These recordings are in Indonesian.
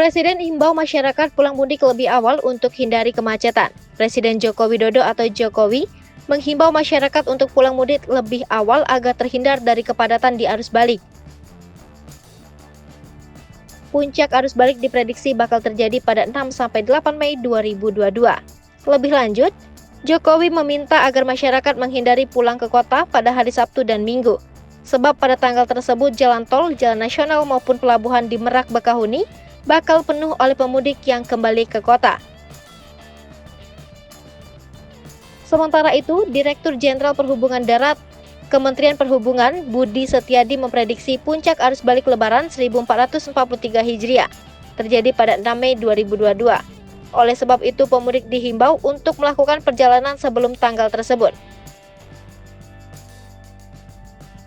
Presiden imbau masyarakat pulang mudik lebih awal untuk hindari kemacetan. Presiden Joko Widodo atau Jokowi menghimbau masyarakat untuk pulang mudik lebih awal agar terhindar dari kepadatan di arus balik. Puncak arus balik diprediksi bakal terjadi pada 6-8 Mei 2022. Lebih lanjut, Jokowi meminta agar masyarakat menghindari pulang ke kota pada hari Sabtu dan Minggu. Sebab pada tanggal tersebut jalan tol, jalan nasional maupun pelabuhan di Merak Bakahuni bakal penuh oleh pemudik yang kembali ke kota. Sementara itu, Direktur Jenderal Perhubungan Darat Kementerian Perhubungan Budi Setiadi memprediksi puncak arus balik Lebaran 1443 Hijriah terjadi pada 6 Mei 2022. Oleh sebab itu, pemudik dihimbau untuk melakukan perjalanan sebelum tanggal tersebut.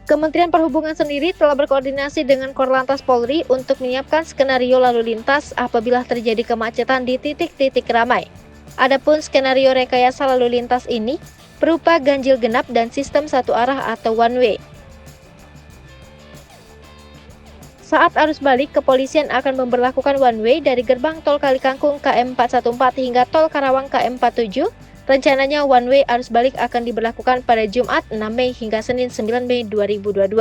Kementerian Perhubungan sendiri telah berkoordinasi dengan Korlantas Polri untuk menyiapkan skenario lalu lintas apabila terjadi kemacetan di titik-titik ramai. Adapun skenario rekayasa lalu lintas ini berupa ganjil genap dan sistem satu arah atau one way. Saat arus balik, kepolisian akan memberlakukan one way dari gerbang tol Kalikangkung KM 414 hingga tol Karawang KM 47. Rencananya one way arus balik akan diberlakukan pada Jumat 6 Mei hingga Senin 9 Mei 2022.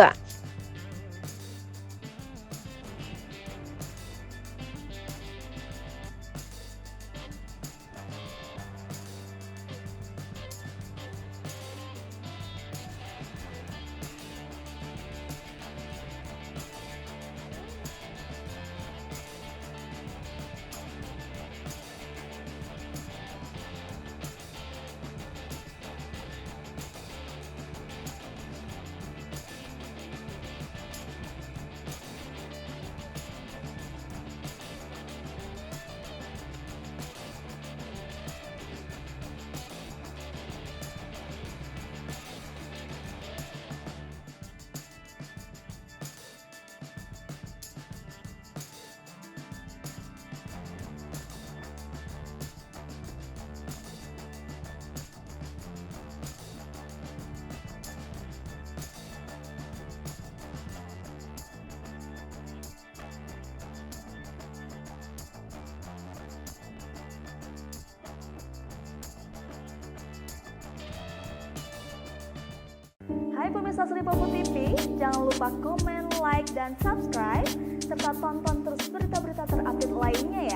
Hai pemirsa Sri Popo TV, jangan lupa komen, like, dan subscribe, serta tonton terus berita-berita terupdate lainnya ya.